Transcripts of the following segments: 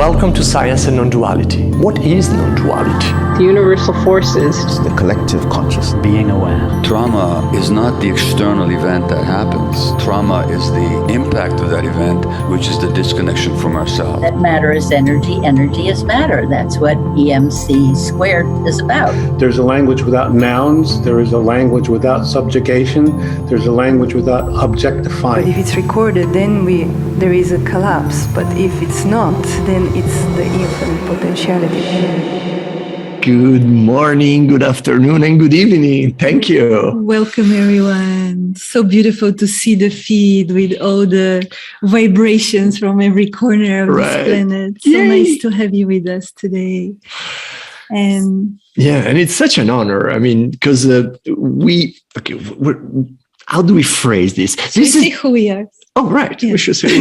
Welcome to Science and Nonduality. What is non-duality? The universal forces. It's the collective consciousness. Being aware. Trauma is not the external event that happens. Trauma is the impact of that event, which is the disconnection from ourselves. That matter is energy, energy is matter. That's what EMC squared is about. There's a language without nouns. There is a language without subjugation. There's a language without objectifying. But if it's recorded, then there is a collapse. But if it's not, then it's the infinite potentiality. Good morning, good afternoon, and good evening. Thank you. Welcome, everyone. So beautiful to see the feed with all the vibrations from every corner of this planet. So nice to have you with us today. And it's such an honor. I mean, because how do we phrase this? This is who we are. Oh, right. Yeah. We should say.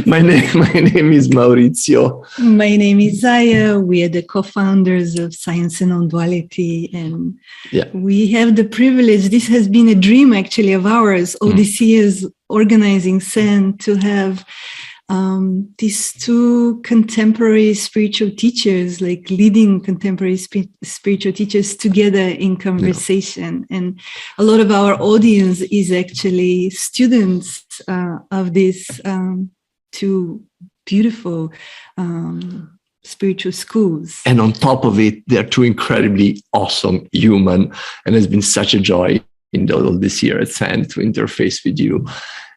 My name is Maurizio. My name is Zaya. We are the co-founders of Science and Nonduality, and we have the privilege. This has been a dream, actually, of ours. All these years organizing SEN to have these two contemporary spiritual teachers, like leading contemporary spiritual teachers, together in conversation. And a lot of our audience is actually students of these two beautiful spiritual schools. And on top of it, they're two incredibly awesome human. And it's been such a joy in all this year at SEN to interface with you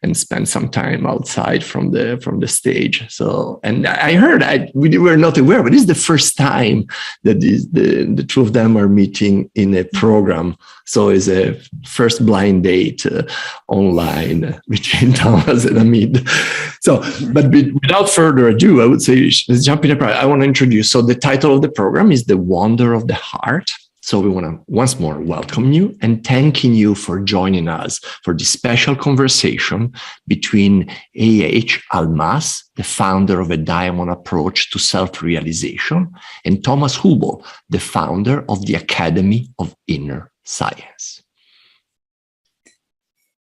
and spend some time outside from the stage. So, and I heard, we were not aware, but it's the first time that the two of them are meeting in a program. So it's a first blind date online between Thomas and Amit. So, but without further ado, I would say let's jump in. I want to introduce. So the title of the program is The Wonder of the Heart. So we want to once more welcome you and thanking you for joining us for this special conversation between Almaas, the founder of a diamond approach to self-realization, and Thomas Hübl, the founder of the Academy of Inner Science.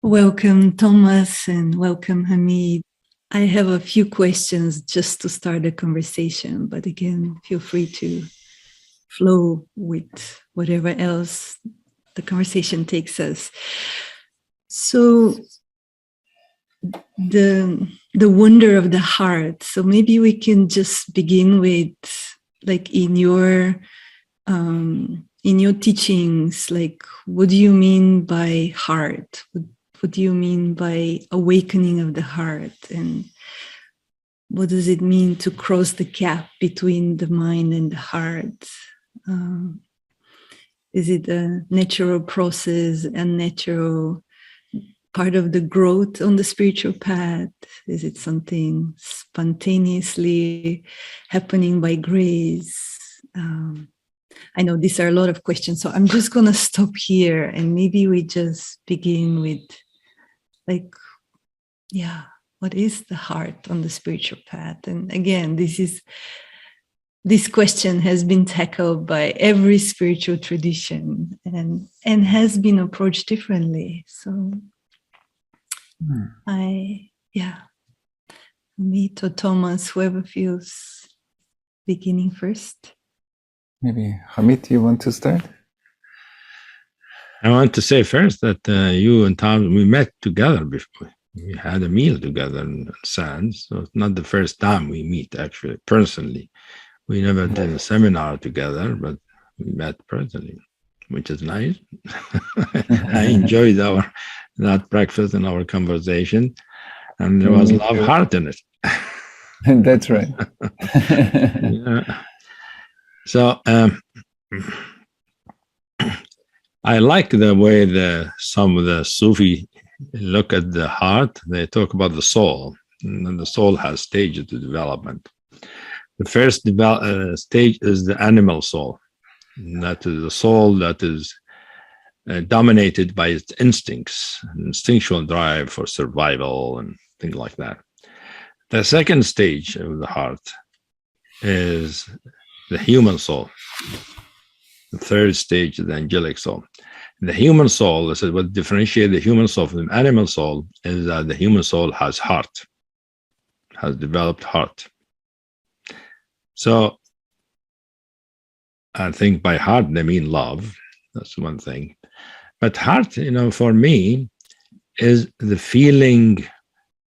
Welcome, Thomas, and welcome, Hamid. I have a few questions just to start the conversation, but again, feel free to flow with whatever else the conversation takes us. So the wonder of the heart. So maybe we can just begin with, like, in your teachings, like, what do you mean by heart? What do you mean by awakening of the heart? And what does it mean to cross the gap between the mind and the heart? Is it a natural process, a natural part of the growth on the spiritual path? Is it something spontaneously happening by grace? I know these are a lot of questions, so I'm just going to stop here and maybe we just begin with, like, what is the heart on the spiritual path? And again, this question has been tackled by every spiritual tradition and has been approached differently. So Amit or Thomas, whoever feels beginning first. Maybe Hamid, you want to start? I want to say first that you and Tom, we met together before. We had a meal together in Sands. So it's not the first time we meet, actually, personally. We never did a seminar together, but we met personally, which is nice. I enjoyed that breakfast and our conversation, and there was a lot of heart in it. That's right. So I like the way some of the Sufi look at the heart. They talk about the soul, and the soul has stages of development. The first stage is the animal soul. And that is the soul that is dominated by its instincts, instinctual drive for survival and things like that. The second stage of the heart is the human soul. The third stage is the angelic soul. The human soul, this is what differentiates the human soul from the animal soul, is that the human soul has heart, has developed heart. So I think by heart they mean love. That's one thing. But heart, for me, is the feeling,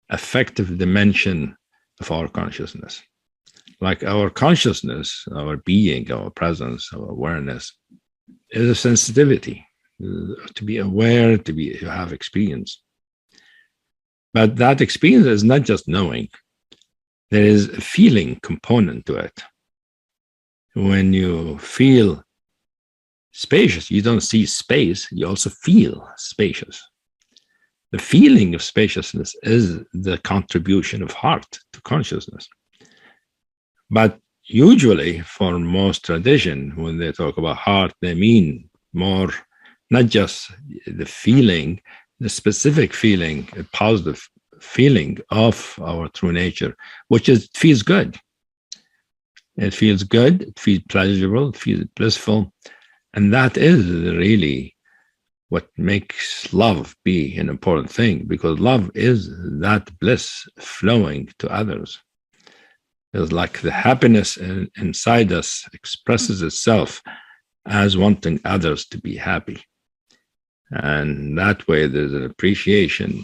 affective dimension of our consciousness. Like our consciousness, our being, our presence, our awareness is a sensitivity to be aware, to have experience. But that experience is not just knowing. There is a feeling component to it. When you feel spacious, you don't see space, you also feel spacious. The feeling of spaciousness is the contribution of heart to consciousness. But usually, for most tradition, when they talk about heart, they mean more, not just the feeling, the specific feeling, a positive feeling of our true nature, which feels good. It feels good, it feels pleasurable, it feels blissful. And that is really what makes love be an important thing, because love is that bliss flowing to others. It's like the happiness inside us expresses itself as wanting others to be happy. And that way there's an appreciation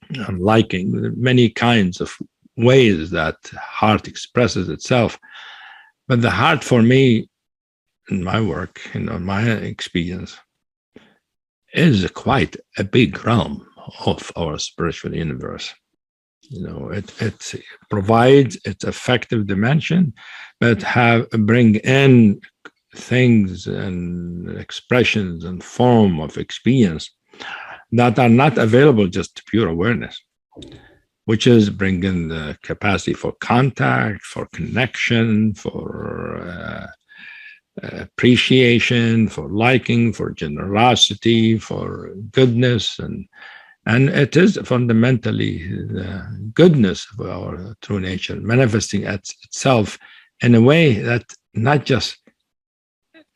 and liking, many kinds of ways that heart expresses itself. But the heart for me, in my work, my experience, is quite a big realm of our spiritual universe. It provides its affective dimension, but bring in things and expressions and form of experience that are not available just to pure awareness, which is bringing the capacity for contact, for connection, for appreciation, for liking, for generosity, for goodness, and it is fundamentally the goodness of our true nature manifesting itself in a way that not just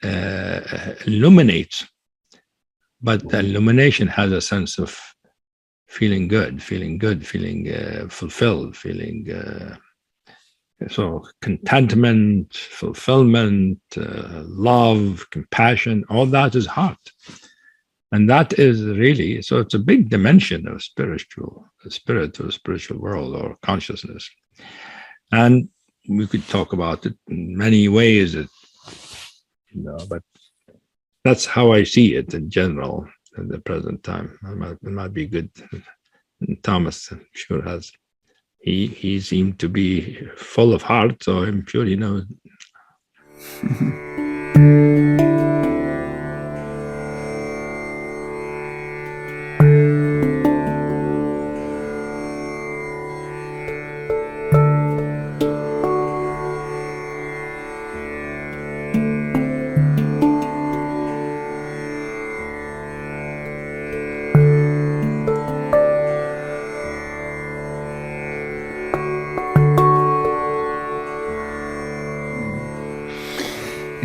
illuminates, but the illumination has a sense of feeling good, feeling fulfilled, feeling so contentment, fulfillment, love, compassion, all that is heart. And that is really, so it's a big dimension of spiritual world or consciousness. And we could talk about it in many ways, but that's how I see it in general at the present time. It might be good. And Thomas, I'm sure, has. He seemed to be full of heart, so I'm sure he knows.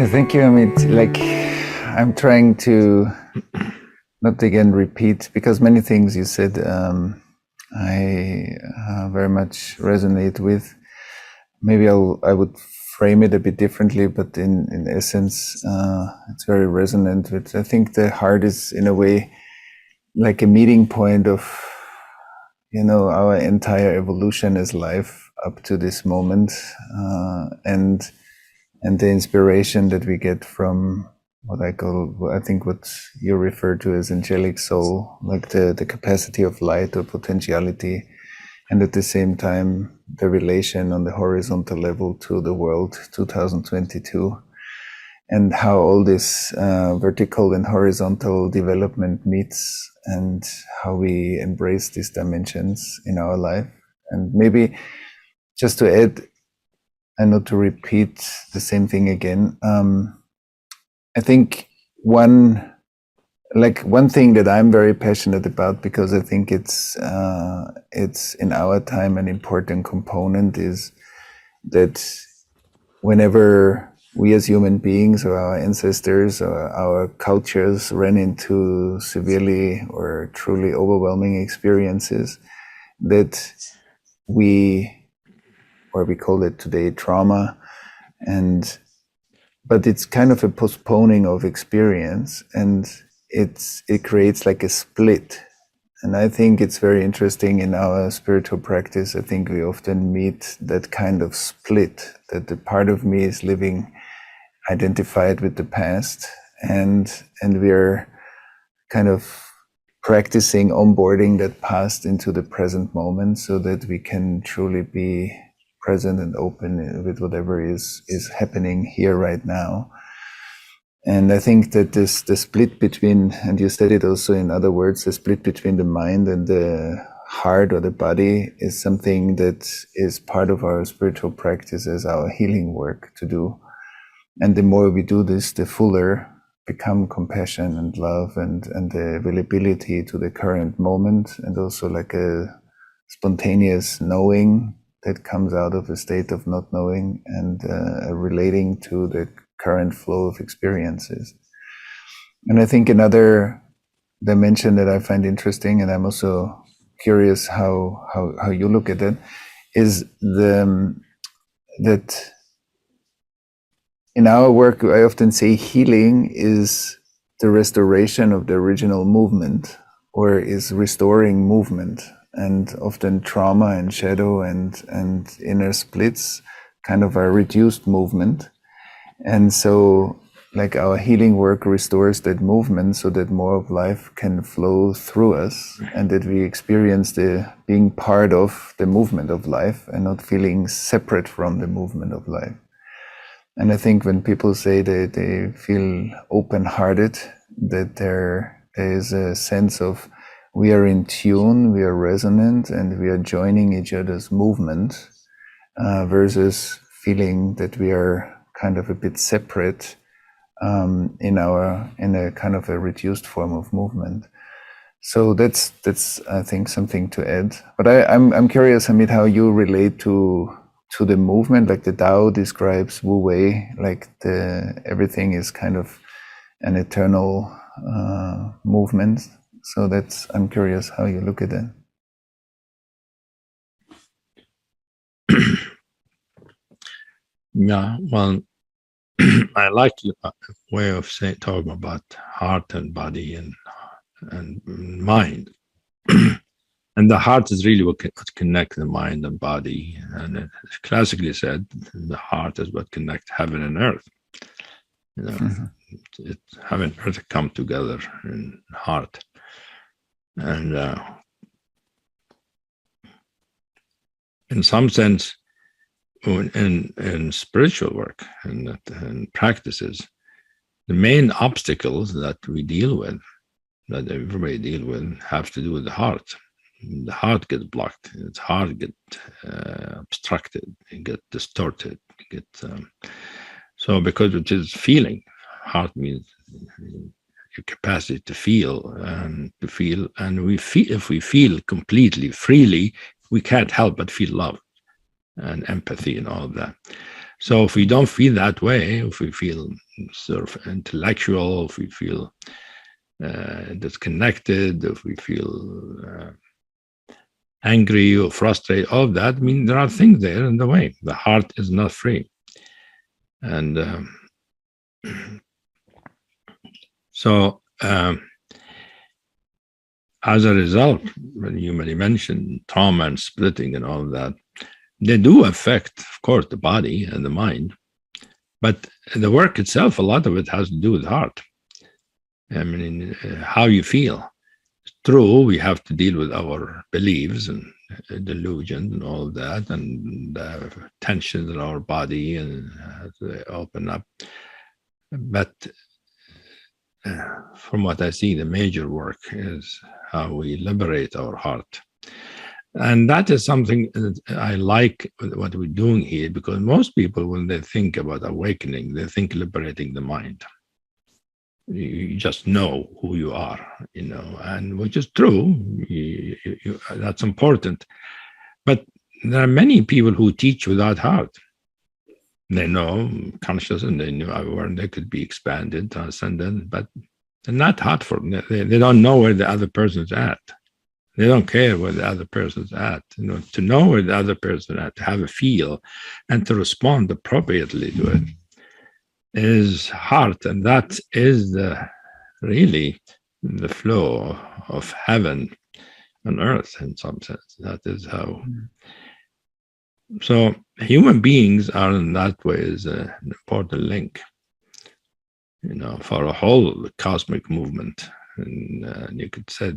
Thank you, Amit. Like, I'm trying to not again repeat, because many things you said I very much resonate with. Maybe I would frame it a bit differently, but in essence, it's very resonant with. I think the heart is, in a way, like a meeting point of, our entire evolution as life up to this moment, and the inspiration that we get from what I think what you refer to as angelic soul, like the capacity of light or potentiality, and at the same time, the relation on the horizontal level to the world 2022, and how all this vertical and horizontal development meets, and how we embrace these dimensions in our life. And maybe just to add, and not to repeat the same thing again, I think one thing that I'm very passionate about, because I think it's in our time an important component, is that whenever we as human beings or our ancestors or our cultures ran into severely or truly overwhelming experiences, that we, or we call it today trauma, but it's kind of a postponing of experience, and it creates like a split. And I think it's very interesting in our spiritual practice. I think we often meet that kind of split, that the part of me is living identified with the past, and we're kind of practicing onboarding that past into the present moment so that we can truly be present and open with whatever is happening here right now. And I think that the split between, and you said it also in other words, the split between the mind and the heart or the body is something that is part of our spiritual practice as our healing work to do. And the more we do this, the fuller become compassion and love and the availability to the current moment, and also like a spontaneous knowing that comes out of a state of not knowing, and relating to the current flow of experiences. And I think another dimension that I find interesting, and I'm also curious how you look at it, is that in our work, I often say healing is the restoration of the original movement, or is restoring movement. And often trauma and shadow and inner splits kind of are reduced movement. And so like our healing work restores that movement so that more of life can flow through us, and that we experience the being part of the movement of life and not feeling separate from the movement of life. And I think when people say that they feel open-hearted, that there is a sense of we are in tune, we are resonant, and we are joining each other's movement, versus feeling that we are kind of a bit separate in a kind of a reduced form of movement. So that's I think something to add. But I'm curious, Hamid, how you relate to the movement. Like the Tao describes Wu Wei, like everything is kind of an eternal movement. So I'm curious how you look at it. Yeah, well, I like your way of talking about heart and body and mind. And the heart is really what connects the mind and body. And it's classically said, the heart is what connects heaven and earth. You know, heaven and earth come together in heart. And in some sense, in spiritual work and practices, the main obstacles that we deal with, that everybody deal with, have to do with the heart. The heart gets blocked. Its heart gets obstructed. It gets distorted. So because it is feeling, heart means your capacity to feel, and we feel. If we feel completely freely, we can't help but feel love and empathy and all of that. So if we don't feel that way, if we feel sort of intellectual, if we feel disconnected, if we feel angry or frustrated, all of that, I mean, there are things there in the way. The heart is not free. And so as a result, when you mentioned trauma and splitting and all of that, they do affect, of course, the body and the mind. But the work itself, a lot of it has to do with the heart. I mean, how you feel. True, we have to deal with our beliefs and delusions and all of that, and tensions in our body, and they open up. But from what I see, the major work is how we liberate our heart. And that is something that I like what we're doing here, because most people, when they think about awakening, they think liberating the mind. You just know who you are, and which is true. That's important. But there are many people who teach without heart. They know conscious and they know awareness, they could be expanded, transcendent, but they're not heartful. They don't know where the other person's at. They don't care where the other person's at. To know where the other person at, to have a feel, and to respond appropriately to it is heart, and that is really the flow of heaven on earth in some sense. That is how. So human beings are in that way is an important link, for a whole cosmic movement. And you could say,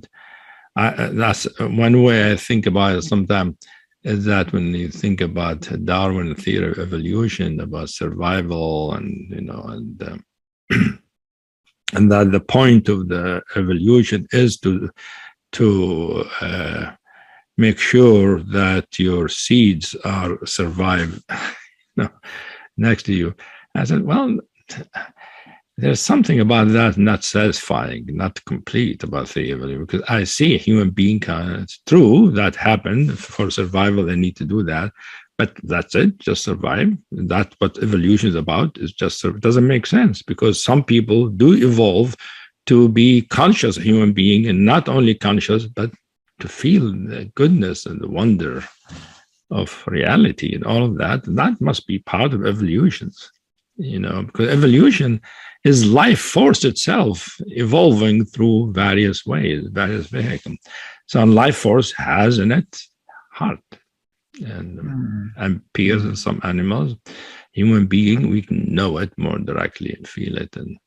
that's one way I think about it sometimes, is that when you think about Darwin theory of evolution, about survival, and and that the point of the evolution is to make sure that your seeds survive next to you. I said, well, there's something about that not satisfying, not complete about the evolution, because I see a human being, it's true that happened for survival, they need to do that, but that's it, just survive. That's what evolution is about, it doesn't make sense, because some people do evolve to be conscious human being, and not only conscious, but to feel the goodness and the wonder of reality and all of that. That must be part of evolution, because evolution is life force itself evolving through various ways, various vehicles. So life force has in it heart, and appears in some animals. Human being, we can know it more directly and feel it. And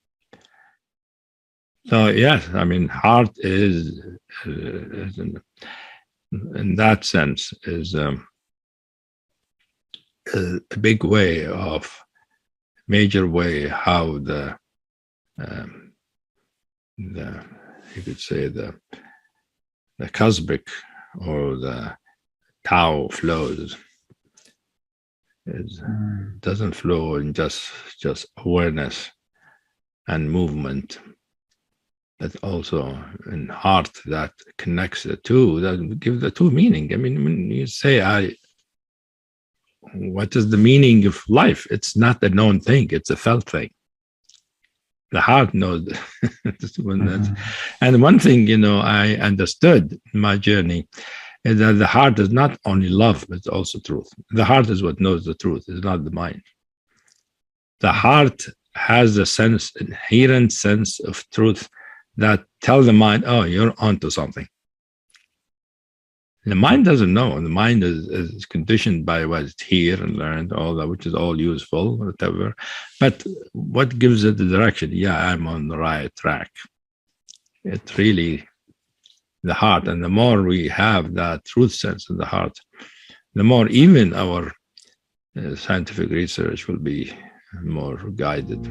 so, yes, I mean, heart is in that sense, is a big way of, major way how the you could say the cosmic or the Tao flows. It doesn't flow in just awareness and movement, but also in heart that connects the two, that gives the two meaning. I mean, when you say, what is the meaning of life? It's not a known thing, it's a felt thing. The heart knows. And one thing, I understood in my journey is that the heart is not only love, but it's also truth. The heart is what knows the truth, it's not the mind. The heart has a inherent sense of truth that tells the mind, oh, you're onto something. The mind doesn't know. The mind is conditioned by what's here and learned, all that, which is all useful, whatever. But what gives it the direction? Yeah, I'm on the right track. It's really the heart. And the more we have that truth sense in the heart, the more even our scientific research will be more guided.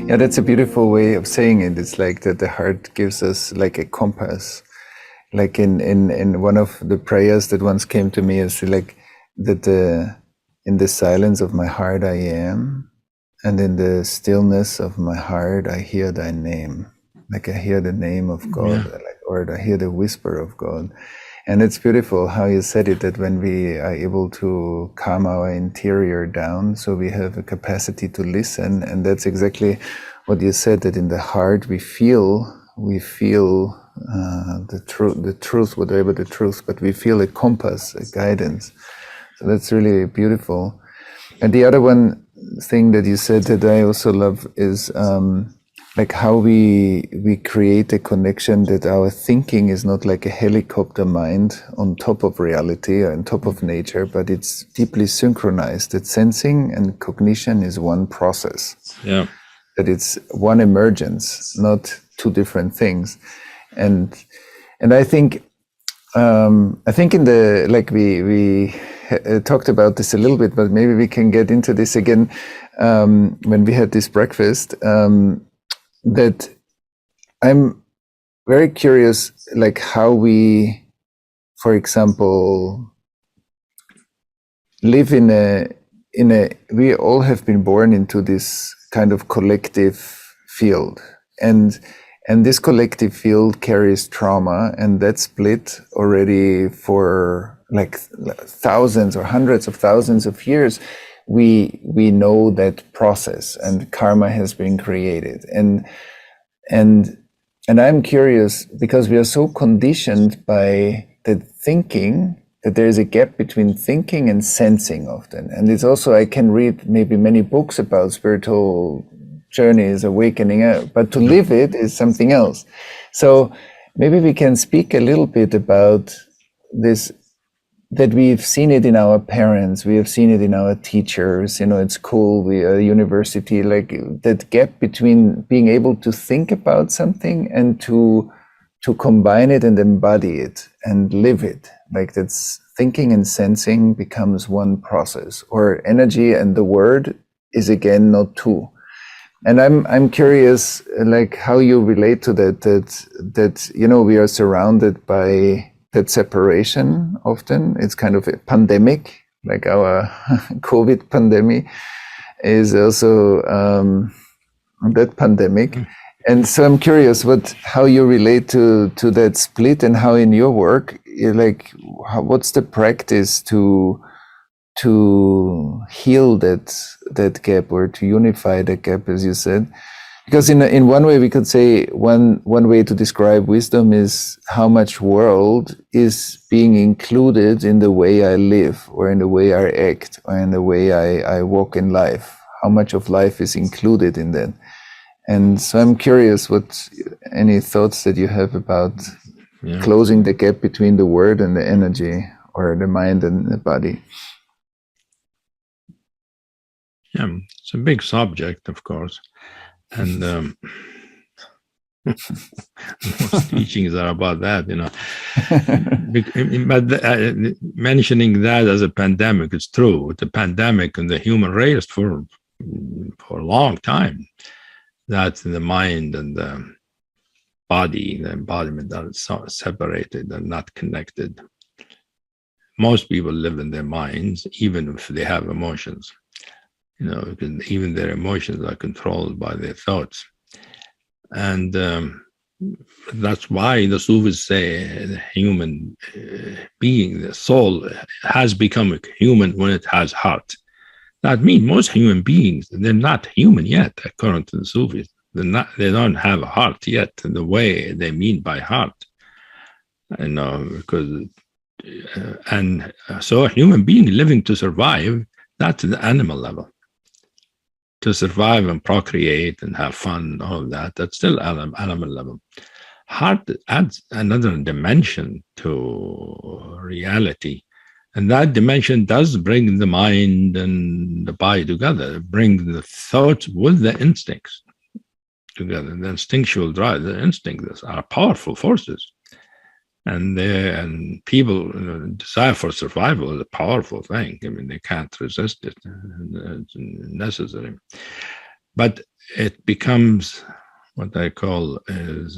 Yeah, that's a beautiful way of saying it. It's like that the heart gives us like a compass. Like in one of the prayers that once came to me, is like that in the silence of my heart I am, and in the stillness of my heart I hear thy name. Like I hear the name of God, or I hear the whisper of God. And it's beautiful how you said it, that when we are able to calm our interior down, so we have a capacity to listen. And that's exactly what you said, that in the heart we feel the truth, whatever the truth, but we feel a compass, a guidance. So that's really beautiful. And the other thing that you said that I also love is like how we create a connection that our thinking is not like a helicopter mind on top of reality or on top of nature, but it's deeply synchronized. That sensing and cognition is one process. Yeah. That it's one emergence, not two different things. And I think in the, like we talked about this a little bit, but maybe we can get into this again when we had this breakfast. That I'm very curious, like how we, for example, live in a. We all have been born into this kind of collective field, and this collective field carries trauma, and that split already for like thousands or hundreds of thousands of years. We know that process, and karma has been created, and I'm curious because we are so conditioned by the thinking that there is a gap between thinking and sensing often. And it's also, I can read maybe many books about spiritual journeys, awakening, but to live it is something else. So maybe we can speak a little bit about this, that we've seen it in our parents, we have seen it in our teachers, at school, university, like that gap between being able to think about something and to combine it and embody it and live it. Like that's thinking and sensing becomes one process, or energy and the word is again not two. And I'm curious, like how you relate to that we are surrounded by that separation often. It's kind of a pandemic, like our COVID pandemic is also that pandemic. And so I'm curious how you relate to that split, and how in your work, what's the practice to heal that gap, or to unify the gap, as you said? Because in one way we could say one way to describe wisdom is how much world is being included in the way I live, or in the way I act, or in the way I walk in life. How much of life is included in that? And so I'm curious any thoughts that you have about closing the gap between the word and the energy, or the mind and the body. Yeah, it's a big subject, of course. And most teachings are about that, But mentioning that as a pandemic, it's true. The pandemic and the human race for a long time, that the mind and the body, the embodiment, are so separated and not connected. Most people live in their minds, even if they have emotions. Because even their emotions are controlled by their thoughts. And that's why the Sufis say the human being, the soul, has become human when it has heart. That means most human beings, they're not human yet, according to the Sufis. They don't have a heart yet in the way they mean by heart. Because and so a human being living to survive, that's the animal level. To survive and procreate and have fun, all of that, that's still animal level. Heart adds another dimension to reality. And that dimension does bring the mind and the body together, bring the thoughts with the instincts together. The instinctual drive, the instincts are powerful forces. And people, desire for survival is a powerful thing. I mean, they can't resist it. It's necessary. But it becomes what I call is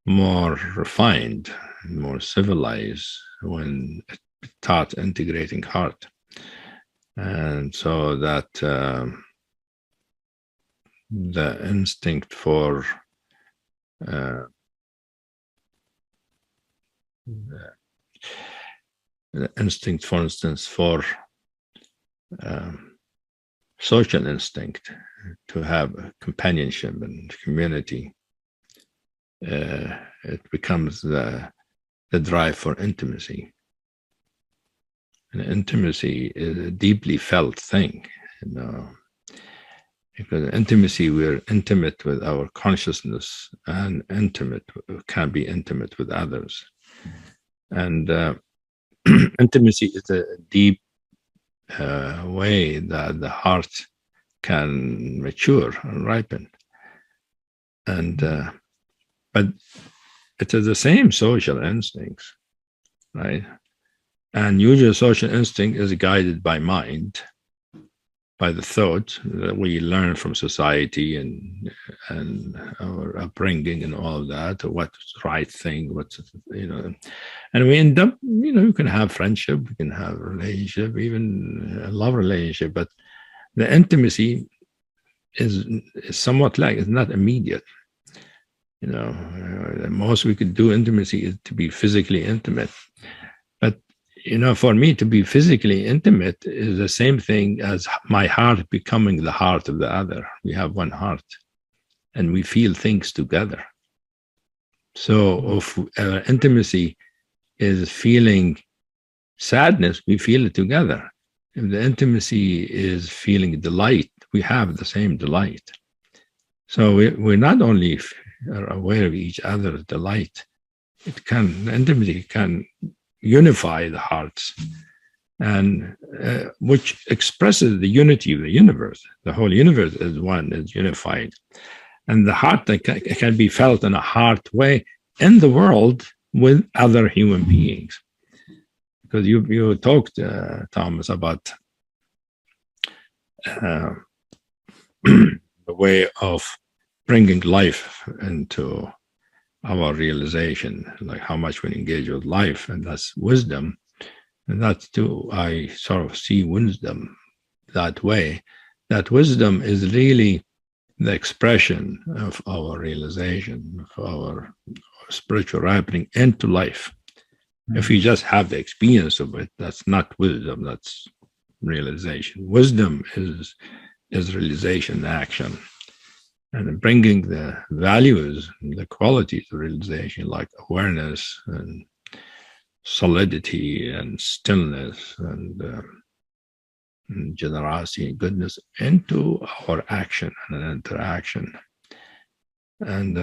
more refined, more civilized when it taught integrating heart. And so that the instinct for for instance, for social instinct, to have companionship and community, it becomes the drive for intimacy. And intimacy is a deeply felt thing, Because intimacy, we're intimate with our consciousness, and can be intimate with others. And intimacy is a deep way that the heart can mature and ripen. And but it is the same social instincts, right? And usually social instinct is guided by mind, by the thought that we learn from society and our upbringing and all of that, what's the right thing, what's, and we end up, you can have friendship, we can have relationship, even a love relationship, but the intimacy is somewhat like, it's not immediate. The most we could do intimacy is to be physically intimate. But, for me to be physically intimate is the same thing as my heart becoming the heart of the other. We have one heart and we feel things together. So if intimacy is feeling sadness, we feel it together. If the intimacy is feeling delight, we have the same delight. So we're not only are aware of each other's delight, the intimacy can unify the hearts, and which expresses the unity of the universe. The whole universe is one, is unified. And the heart can be felt in a heart way in the world with other human beings. Because you talked, Thomas, about the way of bringing life into our realization, like how much we engage with life, and that's wisdom. And that's too, I sort of see wisdom that way. That wisdom is really the expression of our realization, of our spiritual ripening into life. If you just have the experience of it, that's not wisdom, that's realization. Wisdom is realization action. And bringing the values, the qualities of realization, like awareness and solidity and stillness and generosity and goodness into our action and interaction. And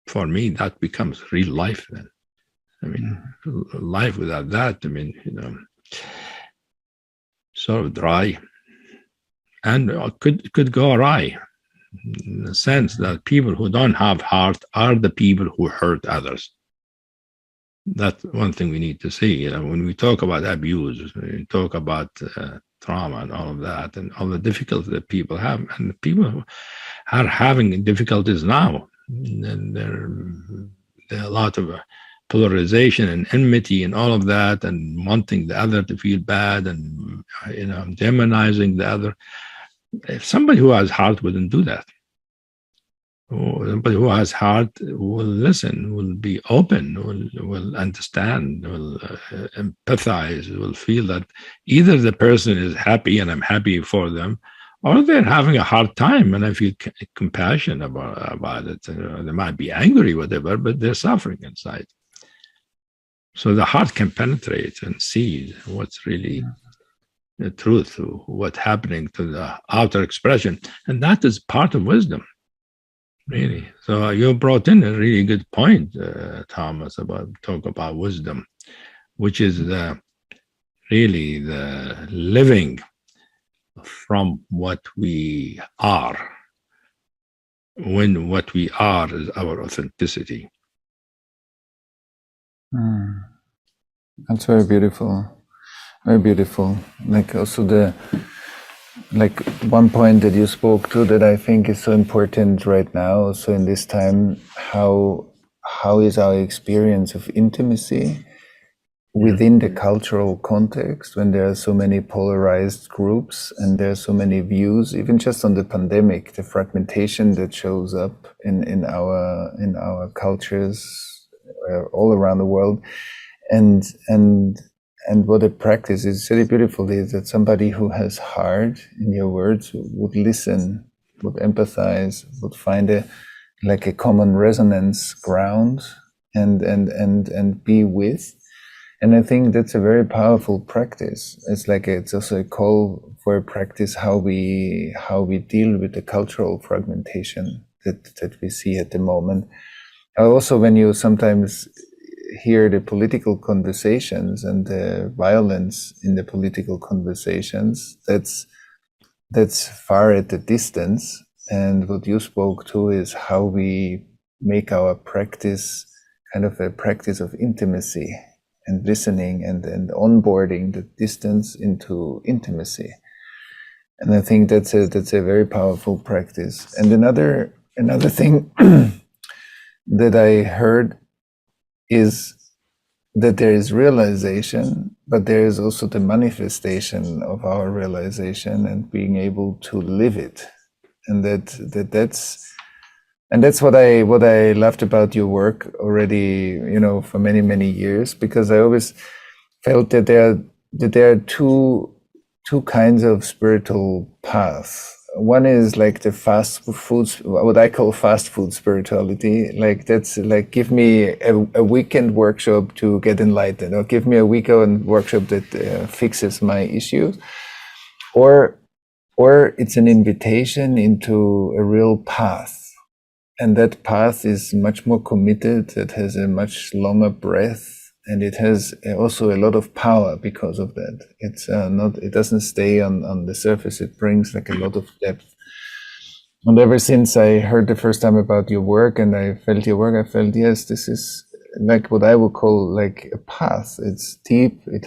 for me, that becomes real life then. Life without that, sort of dry. And could go awry, in the sense that people who don't have heart are the people who hurt others. That's one thing we need to see. When we talk about abuse, we talk about trauma and all of that, and all the difficulties that people have, and the people who are having difficulties now, and there are a lot of polarization and enmity and all of that, and wanting the other to feel bad, and demonizing the other. If somebody who has heart wouldn't do that, or somebody who has heart will listen, will be open, will understand, will empathize, will feel that either the person is happy and I'm happy for them, or they're having a hard time and I feel compassion about it. They might be angry, whatever, but they're suffering inside. So the heart can penetrate and see what's really the truth, what's happening to the outer expression. And that is part of wisdom, really. So you brought in a really good point, Thomas, talk about wisdom, which is really the living from what we are, when what we are is our authenticity. That's very beautiful. Very beautiful. Like also one point that you spoke to that I think is so important right now, also in this time, how is our experience of intimacy within the cultural context, when there are so many polarized groups and there are so many views, even just on the pandemic, the fragmentation that shows up in our cultures all around the world, and what a practice is really beautiful is that somebody who has heart, in your words, would listen, would empathize, would find a common resonance ground and be with, And I think that's a very powerful practice. It's also a call for a practice how we deal with the cultural fragmentation that we see at the moment. Also, when you sometimes hear the political conversations and the violence in the political conversations, that's far at a distance. And what you spoke to is how we make our practice kind of a practice of intimacy and listening and onboarding the distance into intimacy. And I think that's a very powerful practice. And another thing that I heard is that there is realization, but there is also the manifestation of our realization and being able to live it. And that's what I loved about your work already, for many, many years, because I always felt that there are two kinds of spiritual paths. One is like the fast food, what I call fast food spirituality. Like that's like, give me a weekend workshop to get enlightened, or give me a weekend workshop that fixes my issues, or it's an invitation into a real path. And that path is much more committed, it has a much longer breath, and it has also a lot of power because of that. It doesn't stay on the surface, it brings like a lot of depth. And ever since I heard the first time about your work and I felt your work, I felt, yes, this is like what I would call like a path. It's deep, it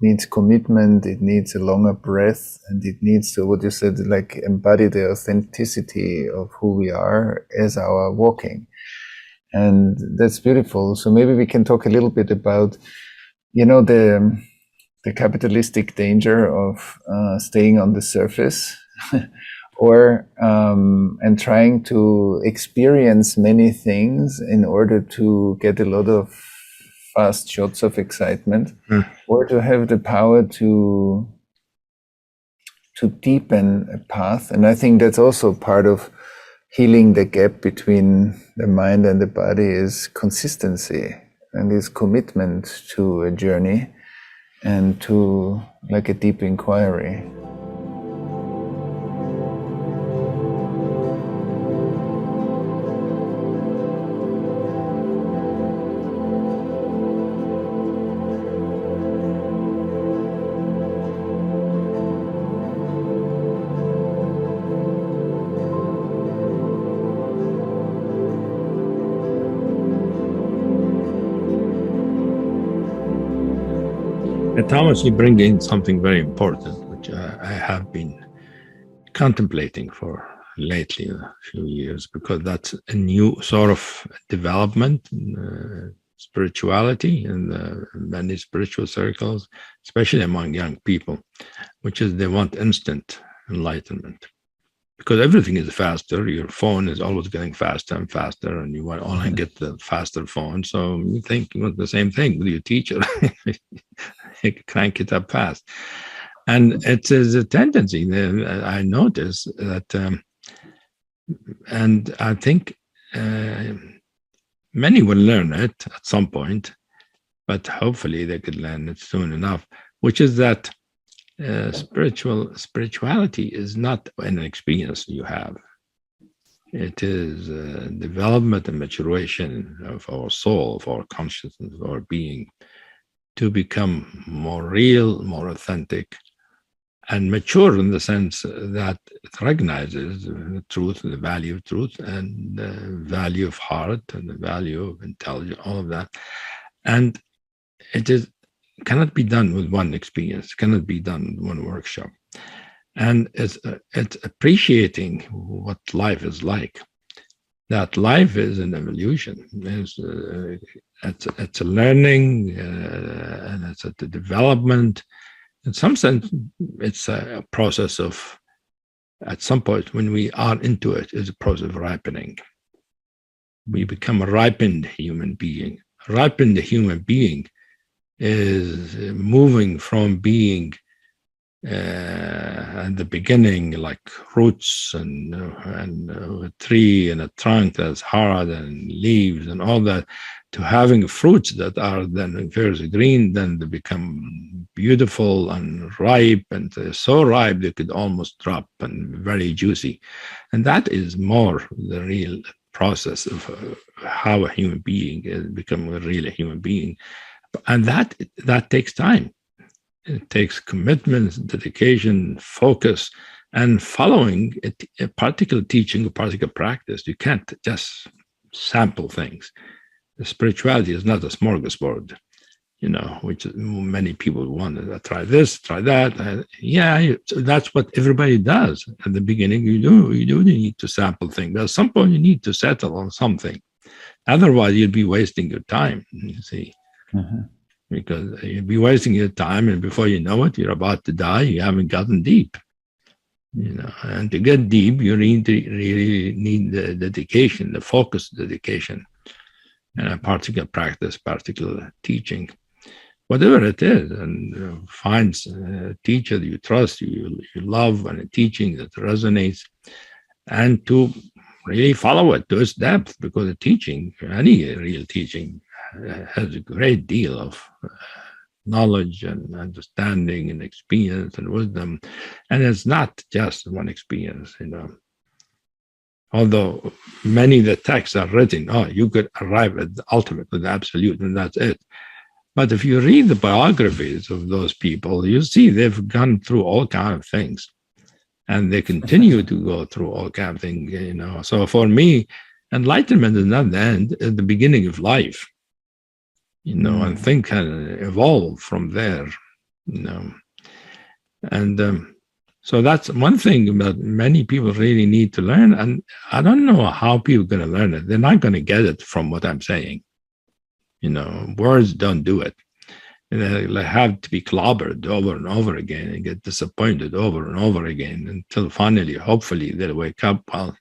needs commitment, it needs a longer breath, and it needs to, what you said, like embody the authenticity of who we are as our walking. And that's beautiful. So maybe we can talk a little bit about, the capitalistic danger of staying on the surface or and trying to experience many things in order to get a lot of fast shots of excitement, or to have the power to deepen a path. And I think that's also part of healing the gap between the mind and the body, is consistency and is commitment to a journey and to like a deep inquiry. Thomas, you bring in something very important, which I have been contemplating for lately, a few years, because that's a new sort of development in spirituality in many spiritual circles, especially among young people, which is they want instant enlightenment. Because everything is faster, your phone is always getting faster and faster, and you want only get the faster phone. So you think the same thing with your teacher. You crank it up fast. And it is a tendency that I notice that, and I think many will learn it at some point, but hopefully they could learn it soon enough, which is that spirituality is not an experience you have. It is development and maturation of our soul, of our consciousness, of our being, to become more real, more authentic, and mature in the sense that it recognizes the truth, the value of truth, and the value of heart, and the value of intelligence, all of that. And it cannot be done with one experience, cannot be done with one workshop. And it's appreciating what life is like. That life is an evolution. It's a learning, and it's a development. In some sense, it's a process of, at some point when we are into it, it's a process of ripening. We become a ripened human being. A ripened human being is moving from being at the beginning, like roots and a tree and a trunk that's hard and leaves and all that, to having fruits that are then first green, then they become beautiful and ripe, and so ripe they could almost drop and very juicy. And that is more the real process of how a human being is becoming a real human being. And that takes time. It takes commitment, dedication, focus, and following a particular teaching, a particular practice. You can't just sample things. The spirituality is not a smorgasbord, which many people want to try this, try that. That's what everybody does. At the beginning, you do need to sample things. But at some point, you need to settle on something. Otherwise, you'd be wasting your time, you see. Mm-hmm. Because you'd be wasting your time, and before you know it, you're about to die. You haven't gotten deep, And to get deep, you really need the dedication, the focused dedication, and a particular practice, particular teaching, whatever it is. And find a teacher that you trust, you love, and a teaching that resonates, and to really follow it to its depth, because the teaching, any real teaching, has a great deal of knowledge and understanding and experience and wisdom. And it's not just one experience, Although many of the texts are written, you could arrive at the ultimate, the absolute, and that's it. But if you read the biographies of those people, you see they've gone through all kinds of things. And they continue to go through all kinds of things, So for me, enlightenment is not the end, it's the beginning of life. And things can evolve from there, And so that's one thing that many people really need to learn. And I don't know how people are going to learn it. They're not going to get it from what I'm saying. Words don't do it. They have to be clobbered over and over again and get disappointed over and over again until finally, hopefully, they'll wake up. Well,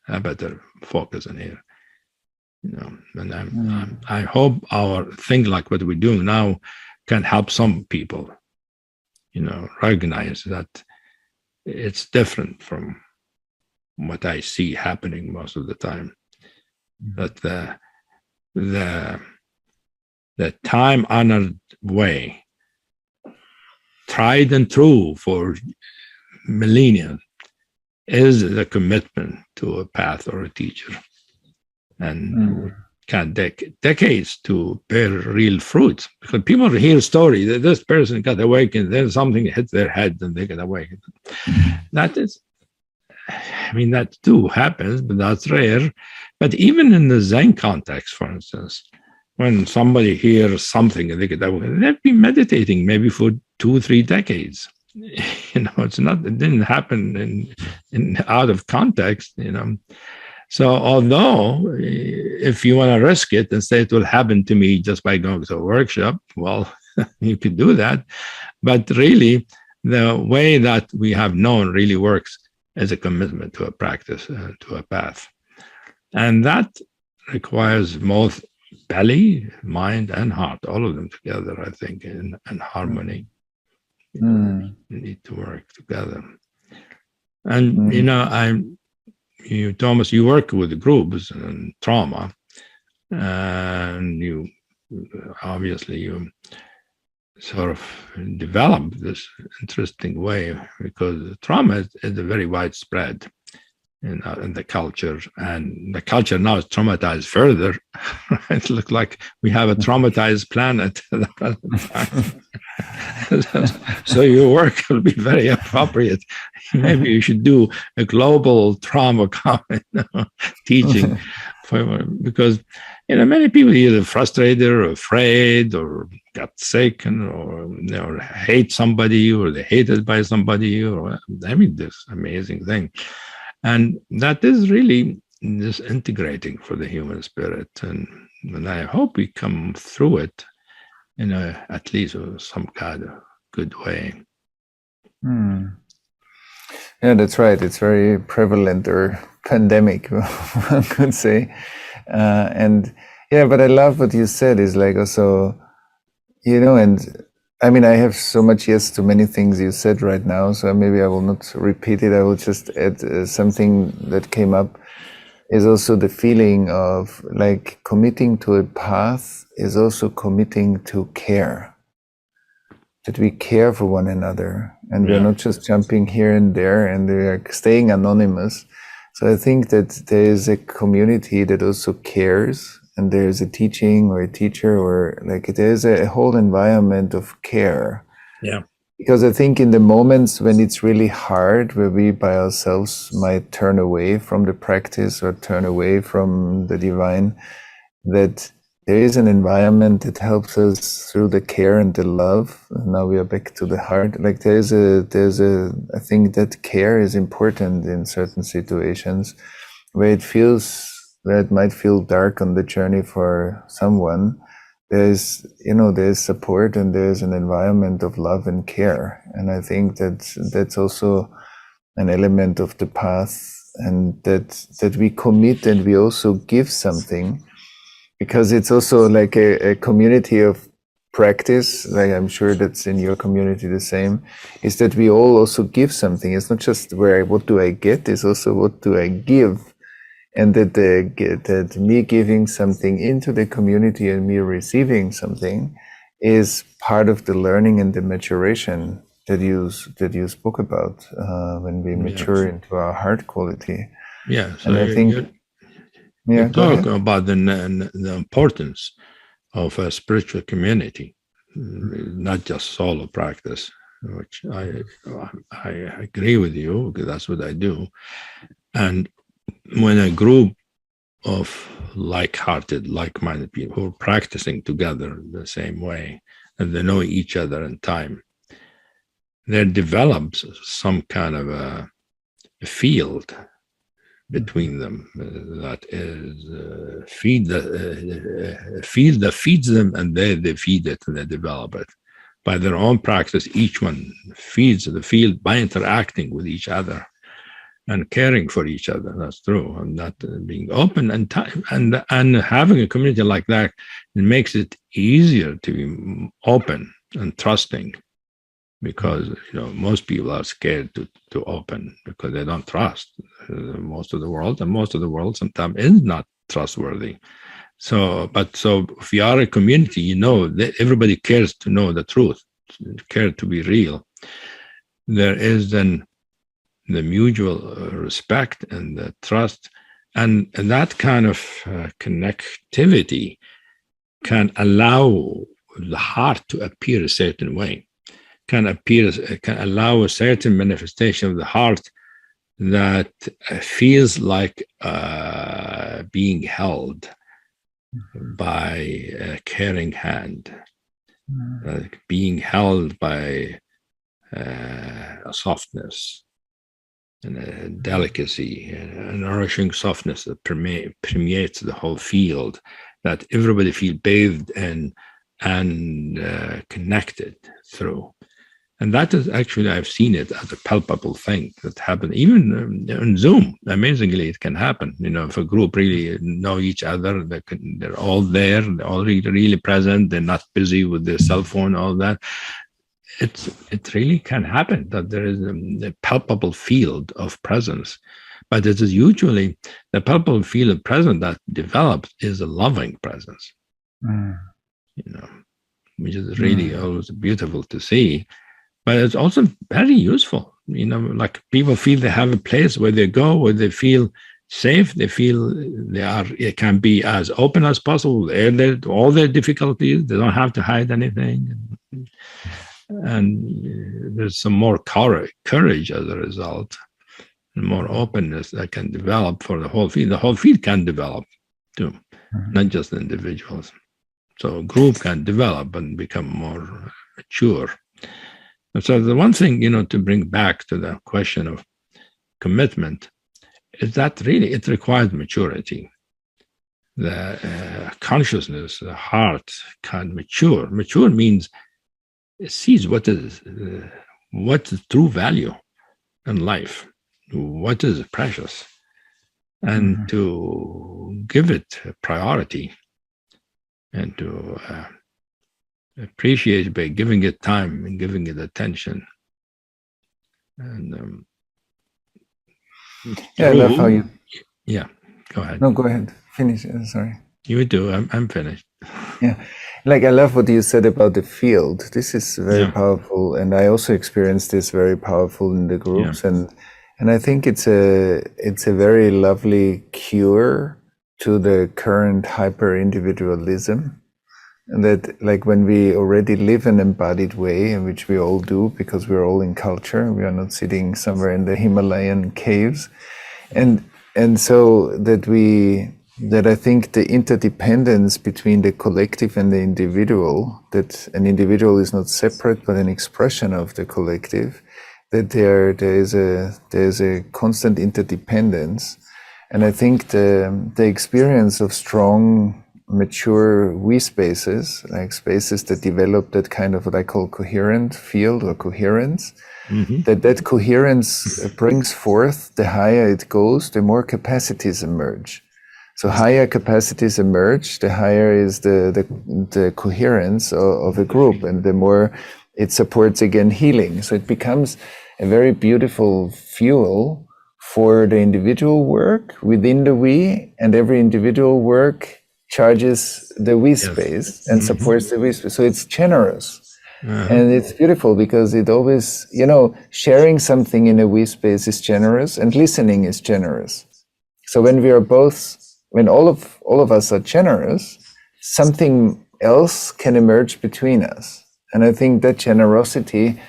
I better focus on here. And I hope our thing like what we're doing now can help some people, recognize that it's different from what I see happening most of the time. That the time-honored way, tried and true for millennia, is the commitment to a path or a teacher. And can decades to bear real fruits, because people hear a story that this person got awakened, then something hit their head and they get awakened. That too happens, but that's rare. But even in the Zen context, for instance, when somebody hears something and they get awakened, they've been meditating maybe for 2-3 decades. It didn't happen in out of context, So although if you want to risk it and say it will happen to me just by going to a workshop, well, you could do that. But really, the way that we have known really works as a commitment to a practice, to a path. And that requires both belly, mind, and heart, all of them together, I think, in harmony. We need to work together. And, Thomas, you work with groups and trauma, and you sort of develop this interesting way, because trauma is a very widespread in the culture, and the culture now is traumatized further. It looks like we have a traumatized planet at the present time. So your work will be very appropriate. Maybe you should do a global trauma teaching, because many people either frustrated or afraid or got sick or hate somebody, or they're hated by somebody, or this amazing thing. And that is really disintegrating for the human spirit. And I hope we come through it in at least some kind of good way. Yeah, that's right. It's very prevalent, or pandemic, one could say. But I love what you said is like also, and I mean, I have so much yes to many things you said right now, so maybe I will not repeat it. I will just add something that came up is also the feeling of like committing to a path is also committing to care. That we care for one another and we're not just jumping here and there and we are staying anonymous. So I think that there is a community that also cares, and there's a teaching or a teacher, or like there's a whole environment of care. Yeah. Because I think in the moments when it's really hard, where we by ourselves might turn away from the practice or turn away from the divine, that there is an environment that helps us through the care and the love. And now we are back to the heart. Like I think that care is important in certain situations where it might feel dark on the journey for someone. There's support and there's an environment of love and care. And I think that's also an element of the path, and that we commit and we also give something, because it's also like a community of practice. Like I'm sure that's in your community the same, is that we all also give something. It's not just what do I get, it's also what do I give. And that me giving something into the community and me receiving something is part of the learning and the maturation that you spoke about when we mature into our heart quality. Yeah. So and I think you talk about the importance of a spiritual community, not just solo practice, which I agree with you, because that's what I do. And when a group of like-hearted, like-minded people who are practicing together the same way, and they know each other in time, there develops some kind of a field between them that is a field that feeds them, and they feed it and they develop it. By their own practice, each one feeds the field by interacting with each other and caring for each other. That's true. And that being open and time and having a community like that, it makes it easier to be open and trusting, because most people are scared to open because they don't trust most of the world, and most of the world sometimes is not trustworthy. So if you are a community, that everybody cares to know the truth, care to be real. There is then the mutual respect and the trust, and that kind of connectivity can allow the heart to appear a certain way, can allow a certain manifestation of the heart that feels like being held by a caring hand, like being held by a softness and a delicacy, a nourishing softness that permeates the whole field, that everybody feels bathed in and connected through. And that is actually, I've seen it as a palpable thing that happens even on Zoom. Amazingly, it can happen. If a group really know each other, they're all there, they're all really present, they're not busy with their cell phone, all that. It really can happen that there is a palpable field of presence. But it is usually the palpable field of presence that develops is a loving presence, which is really always beautiful to see. But it's also very useful, like people feel they have a place where they go, where they feel safe, they feel it can be as open as possible, all their difficulties, they don't have to hide anything. And there's some more courage as a result, and more openness that can develop for the whole field. The whole field can develop too, not just individuals. So a group can develop and become more mature. And so the one thing, to bring back to the question of commitment is that really it requires maturity. The consciousness, the heart can mature. Mature means it sees what is true value in life, what is precious, and to give it priority, and to appreciate by giving it time and giving it attention. And yeah, I love how you. Yeah, go ahead. No, go ahead. Finish. Sorry. You do. I'm finished. Yeah, like I love what you said about the field. This is very powerful, and I also experienced this very powerful in the groups, and I think it's a very lovely cure to the current hyper individualism. And that, like, when we already live an embodied way, in which we all do, because we're all in culture, we are not sitting somewhere in the Himalayan caves, and so that I think the interdependence between the collective and the individual, that an individual is not separate but an expression of the collective, that there is a constant interdependence. And I think the experience of strong, mature we spaces, like spaces that develop that kind of what I call coherent field or coherence, that coherence brings forth, the higher it goes, the more capacities emerge. So higher capacities emerge, the higher is the coherence of a group, and the more it supports again healing. So it becomes a very beautiful fuel for the individual work within the we, and every individual work charges the we space and supports the we space. So it's generous. And it's beautiful because it always, sharing something in a we space is generous, and listening is generous. So when we are both, when all of us are generous, something else can emerge between us. And I think that generosity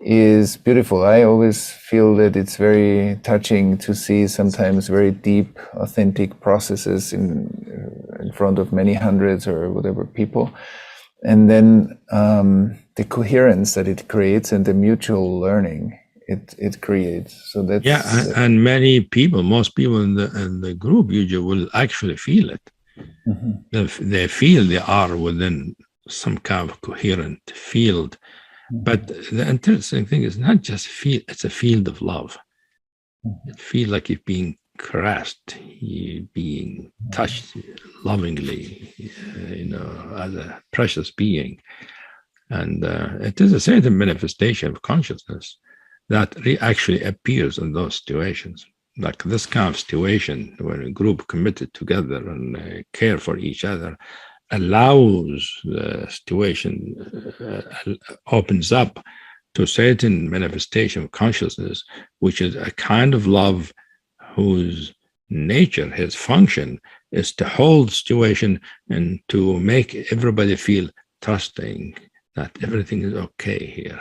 is beautiful. I always feel that it's very touching to see sometimes very deep, authentic processes in front of many hundreds or whatever people. And then the coherence that it creates and the mutual learning it creates. So that's and many people, most people in the group usually will actually feel it. They feel they are within some kind of coherent field. But the interesting thing is not just feel; it's a field of love. It feels like you're being caressed, you're being touched lovingly, as a precious being. And it is a certain manifestation of consciousness that actually appears in those situations. Like this kind of situation where a group committed together and care for each other allows the situation, opens up to a certain manifestation of consciousness, which is a kind of love whose nature, his function, is to hold the situation and to make everybody feel trusting that everything is okay here,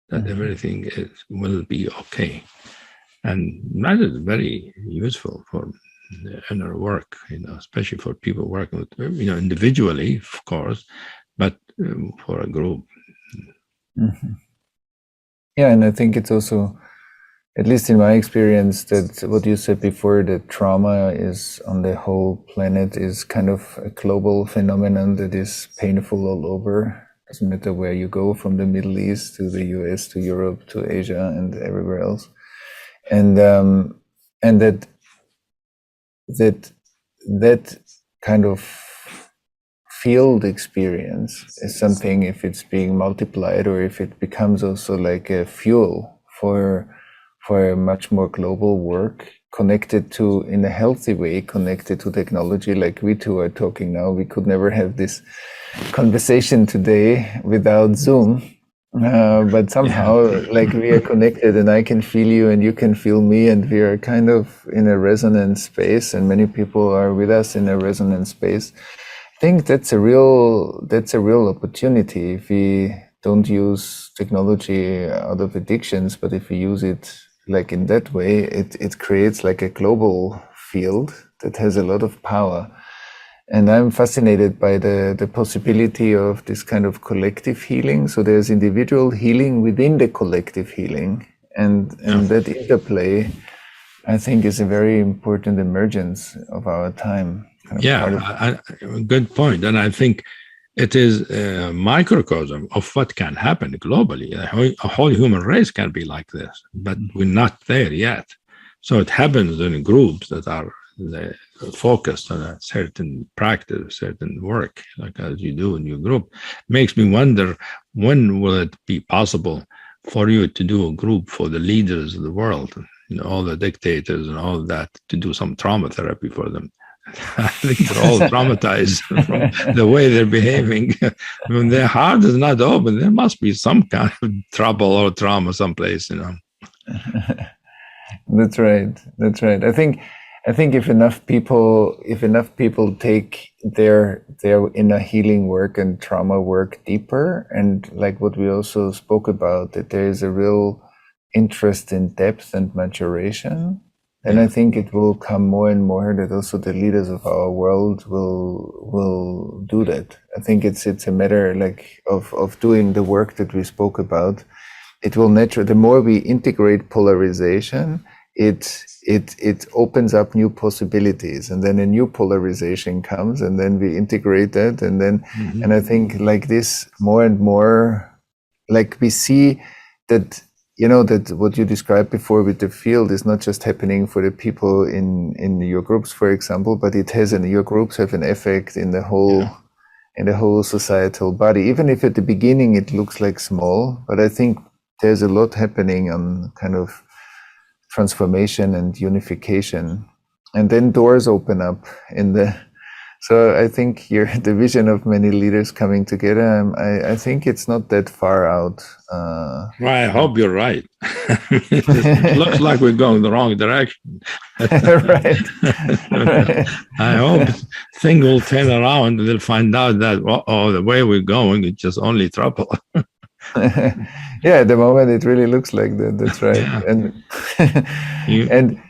that everything will be okay. And that is very useful for the inner work, especially for people working with, individually, of course, but for a group. Yeah, and I think it's also, at least in my experience, that what you said before, that trauma is on the whole planet is kind of a global phenomenon that is painful all over. Doesn't matter where you go, from the Middle East to the US to Europe to Asia and everywhere else, and that kind of field experience is something, if it's being multiplied or if it becomes also like a fuel for a much more global work, connected to, in a healthy way, connected to technology, like we two are talking now. We could never have this conversation today without Zoom, but somehow like we are connected, and I can feel you and you can feel me, and we are kind of in a resonant space, and many people are with us in a resonant space. I think that's a real opportunity if we don't use technology out of addictions, but if we use it like in that way, it creates like a global field that has a lot of power. And I'm fascinated by the possibility of this kind of collective healing. So there's individual healing within the collective healing, and that interplay, I think, is a very important emergence of our time. Good point. And I think it is a microcosm of what can happen globally. A whole human race can be like this, but we're not there yet. So it happens in groups that are they focused on a certain practice, certain work, like as you do in your group, makes me wonder, when will it be possible for you to do a group for the leaders of the world, all the dictators and all that, to do some trauma therapy for them? I think they're all traumatized from the way they're behaving. When their heart is not open, there must be some kind of trouble or trauma someplace, That's right. I think if enough people take their inner healing work and trauma work deeper, and like what we also spoke about, that there is a real interest in depth and maturation, then I think it will come more and more that also the leaders of our world will do that. I think it's a matter like of doing the work that we spoke about. It will the more we integrate polarization, it opens up new possibilities, and then a new polarization comes, and then we integrate that, and then and I think like this more and more, like we see that that what you described before with the field is not just happening for the people in your groups, for example, but it has your groups have an effect in the whole societal body, even if at the beginning it looks like small. But I think there's a lot happening on kind of transformation and unification, and then doors open up so I think the vision of many leaders coming together, I think it's not that far out. Well, I hope you're right. It looks like we're going the wrong direction. Right. I hope things will turn around and they'll find out that, the way we're going, it's just only trouble. Yeah, at the moment it really looks like that. That's right. Yeah. And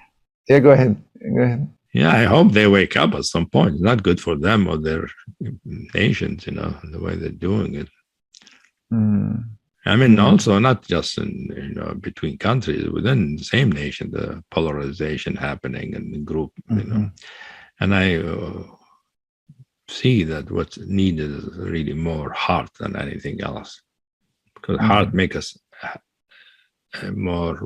yeah, go ahead. Yeah, I hope they wake up at some point. It's not good for them or their nations, the way they're doing it. I mean, also not just in between countries, within the same nation, the polarization happening in the group, and I see that what's needed is really more heart than anything else, because heart makes us more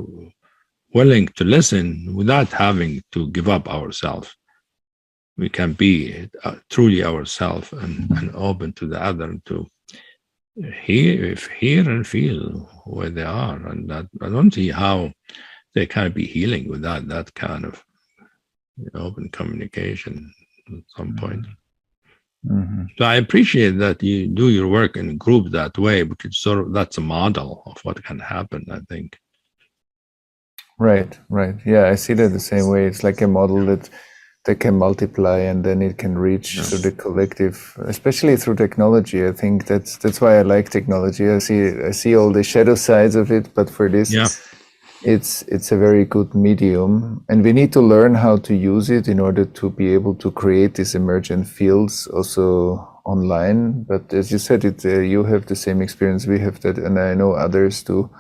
willing to listen without having to give up ourselves. We can be truly ourselves and open to the other, to hear and feel where they are. And that, I don't see how they can be healing without that kind of open communication at some point. So I appreciate that you do your work in a group that way, because that's a model of what can happen, I think. Right. Yeah, I see that the same way. It's like a model that can multiply, and then it can reach to the collective, especially through technology. I think that's why I like technology. I see all the shadow sides of it, but for this, it's a very good medium, and we need to learn how to use it in order to be able to create these emergent fields also online. But as you said, you have the same experience we have that, and I know others too.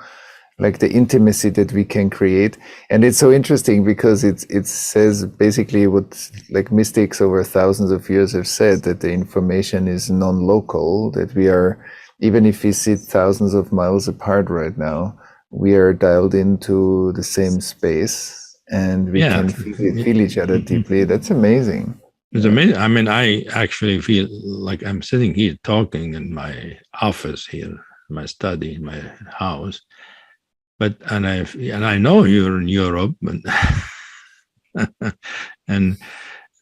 Like the intimacy that we can create. And it's so interesting because it says basically what like mystics over thousands of years have said, that the information is non-local, that we are, even if we sit thousands of miles apart right now, we are dialed into the same space, and we can feel each other deeply. That's amazing. It's amazing. I mean, I actually feel like I'm sitting here talking in my office here, my study, in my house. And I know you're in Europe, and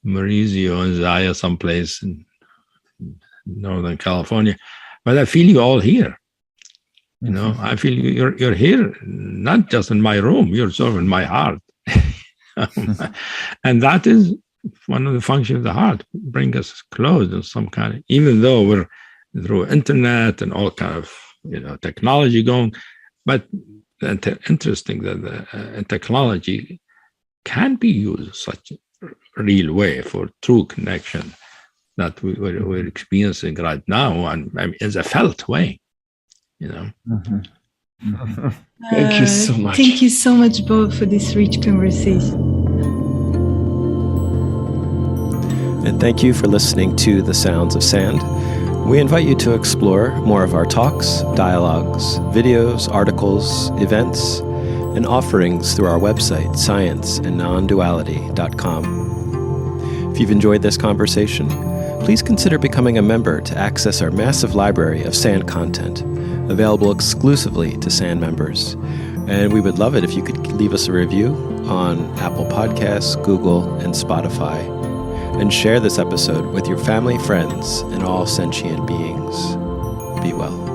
Maurizio and Zaya someplace in Northern California, but I feel you all here. I feel you're here, not just in my room. You're sort of in my heart, and that is one of the functions of the heart: bring us close in some kind of. Even though we're through internet and all kind of technology going, but interesting that the technology can be used such a real way for true connection that we're experiencing right now, and I mean, it's a felt way, Thank you so much. Thank you so much, Bob, for this rich conversation. And thank you for listening to The Sounds of Sand. We invite you to explore more of our talks, dialogues, videos, articles, events, and offerings through our website, scienceandnonduality.com. If you've enjoyed this conversation, please consider becoming a member to access our massive library of SAND content, available exclusively to SAND members. And we would love it if you could leave us a review on Apple Podcasts, Google, and Spotify. And share this episode with your family, friends, and all sentient beings. Be well.